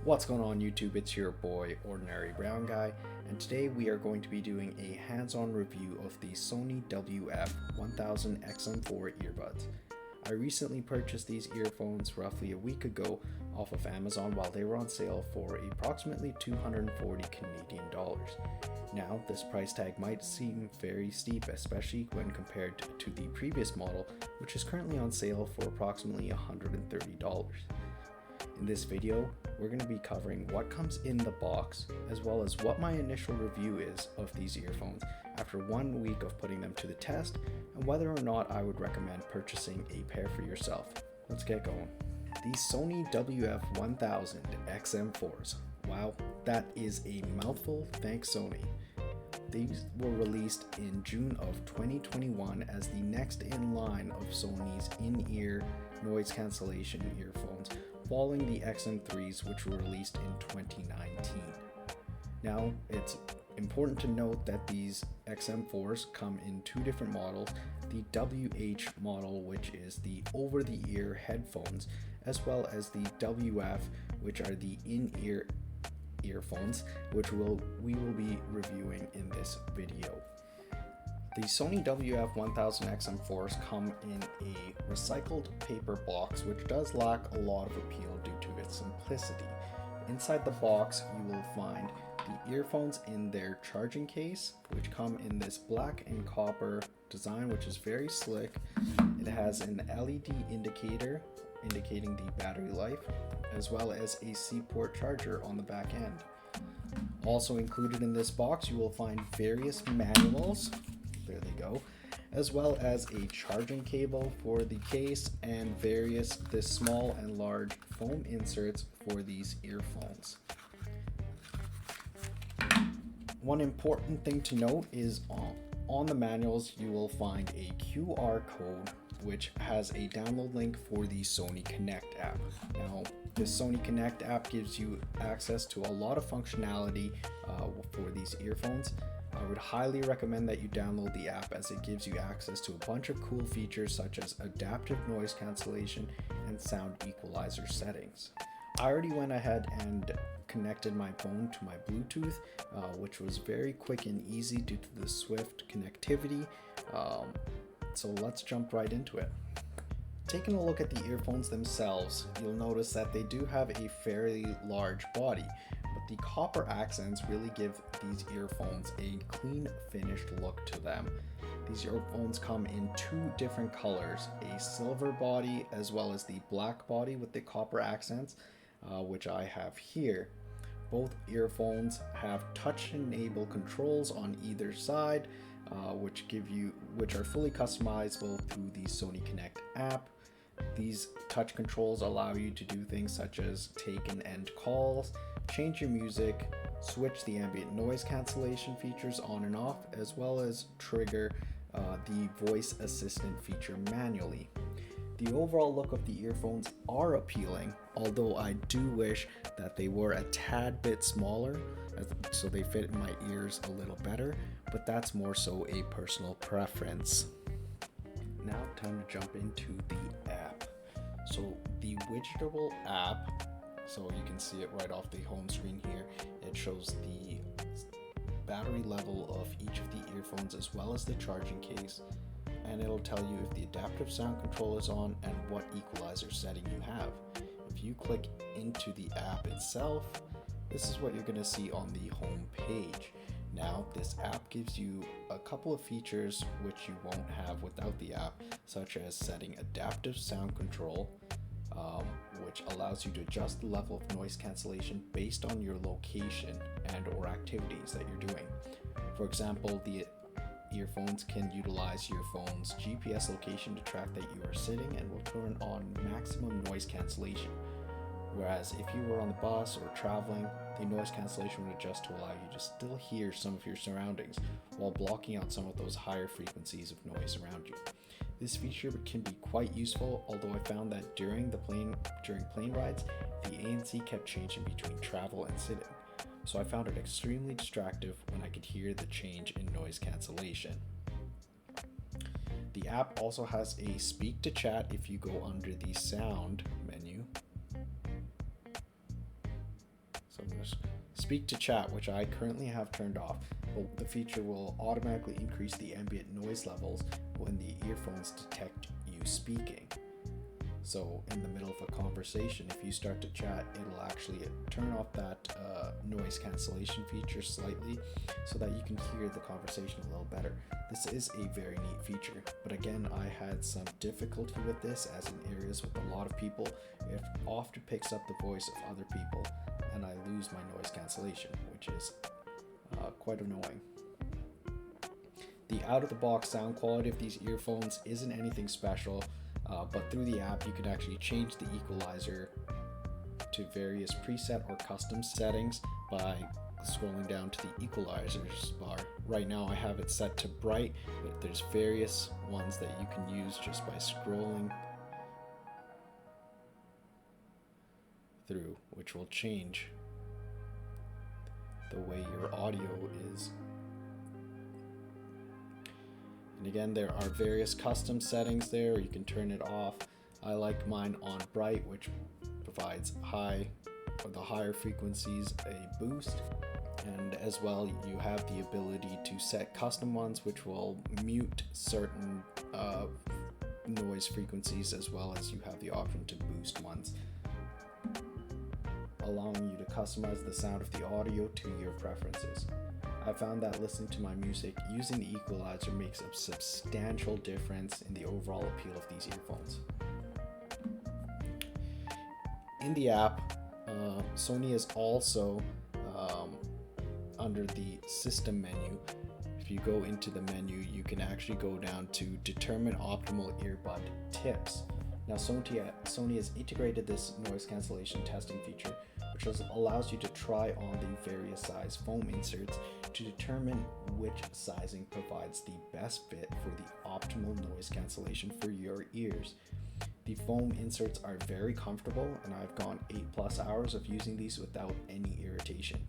What's going on YouTube? It's your boy Ordinary Brown Guy, and today we are going to be doing a hands-on review of the Sony WF1000XM4 earbuds. I recently purchased these earphones roughly a week ago off of Amazon while they were on sale for approximately 240 Canadian dollars. Now, this price tag might seem very steep, especially when compared to the previous model, which is currently on sale for approximately $130. In this video, we're going to be covering what comes in the box, as well as what my initial review is of these earphones after 1 week of putting them to the test, and whether or not I would recommend purchasing a pair for yourself. Let's get going. The Sony WF1000XM4s. Wow, that is a mouthful, thanks Sony. These were released in June of 2021 as the next in line of Sony's in-ear noise cancellation earphones, following the XM3s, which were released in 2019. Now, it's important to note that these XM4s come in two different models: the WH model, which is the over-the-ear headphones, as well as the WF, which are the in-ear earphones, which we will be reviewing in this video. The Sony WF1000XM4s come in a recycled paper box, which does lack a lot of appeal due to its simplicity. Inside the box, you will find the earphones in their charging case, which come in this black and copper design, which is very slick. It has an LED indicator indicating the battery life, as well as a C-port charger on the back end. Also included in this box, you will find various manuals, there they go, as well as a charging cable for the case and various small and large foam inserts for these earphones. One important thing to note is on the manuals you will find a QR code which has a download link for the Sony Connect app. Now, the Sony Connect app gives you access to a lot of functionality for these earphones. I would highly recommend that you download the app, as it gives you access to a bunch of cool features such as adaptive noise cancellation and sound equalizer settings. I already went ahead and connected my phone to my Bluetooth, which was very quick and easy due to the swift connectivity. So let's jump right into it. Taking a look at the earphones themselves, you'll notice that they do have a fairly large body, but the copper accents really give these earphones a clean finished look to them. These earphones come in two different colors, a silver body as well as the black body with the copper accents, which I have here. Both earphones have touch-enabled controls on either side, which are fully customizable through the Sony Connect app. These touch controls allow you to do things such as take and end calls, change your music, switch the ambient noise cancellation features on and off, as well as trigger the voice assistant feature manually. The overall look of the earphones are appealing, although I do wish that they were a tad bit smaller so they fit in my ears a little better, but that's more so a personal preference. Now time to jump into the app. So the widgetable app, so you can see it right off the home screen here, it shows the battery level of each of the earphones as well as the charging case, and it'll tell you if the adaptive sound control is on and what equalizer setting you have. If you click into the app itself, this is what you're going to see on the home page. Now, this app gives you a couple of features which you won't have without the app, such as setting adaptive sound control, which allows you to adjust the level of noise cancellation based on your location and or activities that you're doing. For example, the earphones can utilize your phone's GPS location to track that you are sitting and will turn on maximum noise cancellation. Whereas if you were on the bus or traveling, the noise cancellation would adjust to allow you to still hear some of your surroundings while blocking out some of those higher frequencies of noise around you. This feature can be quite useful, although I found that during plane rides, the ANC kept changing between travel and sitting. So I found it extremely distractive when I could hear the change in noise cancellation. The app also has a speak to chat if you go under the sound menu. So I'm going to speak to chat, which I currently have turned off, but the feature will automatically increase the ambient noise levels when the earphones detect you speaking. So in the middle of a conversation, if you start to chat, it'll actually turn off that noise cancellation feature slightly so that you can hear the conversation a little better. This is a very neat feature, but again, I had some difficulty with this, as in areas with a lot of people, it often picks up the voice of other people and I lose my noise cancellation, which is quite annoying. The out-of-the-box sound quality of these earphones isn't anything special, but through the app you can actually change the equalizer to various preset or custom settings by scrolling down to the equalizers bar. Right now I have it set to bright, but there's various ones that you can use just by scrolling through, which will change the way your audio is. And again, there are various custom settings there. You can turn it off. I like mine on bright, which provides the higher frequencies a boost. And as well, you have the ability to set custom ones, which will mute certain noise frequencies, as well as you have the option to boost ones, allowing you to customize the sound of the audio to your preferences. I found that listening to my music using the equalizer makes a substantial difference in the overall appeal of these earphones. In the app, Sony is also under the system menu. If you go into the menu, you can actually go down to determine optimal earbud tips. Now Sony has integrated this noise cancellation testing feature, which allows you to try on the various size foam inserts to determine which sizing provides the best fit for the optimal noise cancellation for your ears. The foam inserts are very comfortable, and I've gone 8+ hours of using these without any irritation.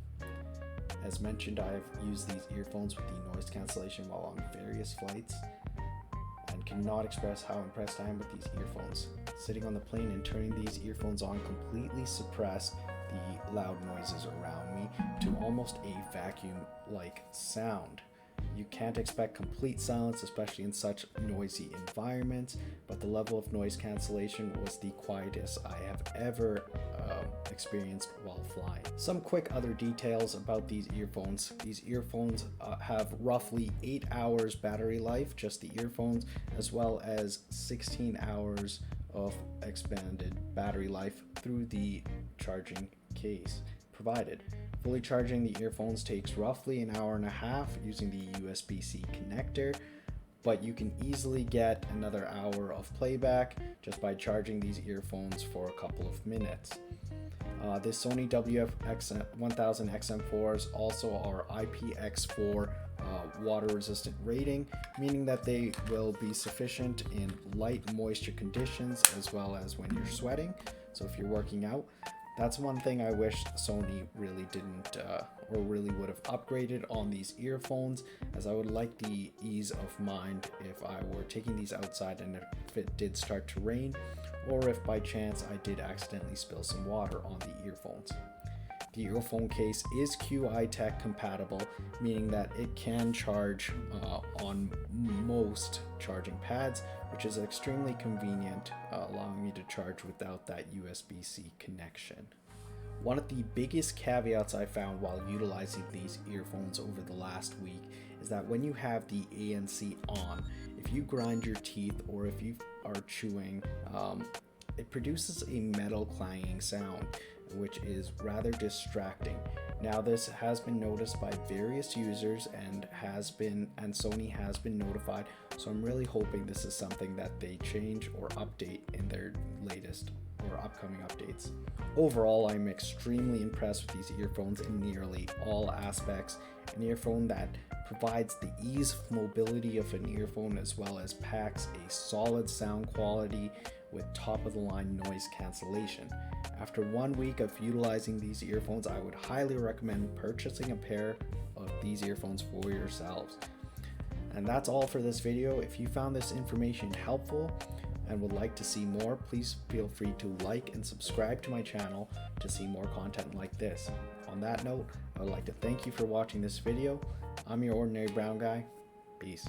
As mentioned, I have used these earphones with the noise cancellation while on various flights, and cannot express how impressed I am with these earphones. Sitting on the plane and turning these earphones on completely suppress the loud noises around me to almost a vacuum-like sound. You can't expect complete silence, especially in such noisy environments, but the level of noise cancellation was the quietest I have ever experienced while flying. Some quick other details about these earphones. These earphones have roughly 8 hours battery life, just the earphones, as well as 16 hours of expanded battery life through the charging case provided. Fully charging the earphones takes roughly an hour and a half using the USB-C connector, but you can easily get another hour of playback just by charging these earphones for a couple of minutes. The Sony WF1000XM4s also are IPX4 water resistant rating, meaning that they will be sufficient in light moisture conditions as well as when you're sweating. So if you're working out, that's one thing I wish Sony really didn't or really would have upgraded on these earphones, as I would like the ease of mind if I were taking these outside and if it did start to rain, or if by chance I did accidentally spill some water on the earphones. The earphone case is QI Tech compatible, meaning that it can charge on most charging pads, which is extremely convenient, allowing me to charge without that USB-C connection. One of the biggest caveats I found while utilizing these earphones over the last week is that when you have the ANC on, if you grind your teeth or if you are chewing, it produces a metal clanging sound, which is rather distracting. Now this has been noticed by various users and Sony has been notified, so I'm really hoping this is something that they change or update in their latest or upcoming updates. Overall, I'm extremely impressed with these earphones in nearly all aspects. An earphone that provides the ease of mobility of an earphone as well as packs a solid sound quality with top-of-the-line noise cancellation. After 1 week of utilizing these earphones, I would highly recommend purchasing a pair of these earphones for yourselves. And that's all for this video. If you found this information helpful, and would like to see more, please feel free to like and subscribe to my channel to see more content like this. On that note, I would like to thank you for watching this video. I'm your ordinary brown guy. Peace.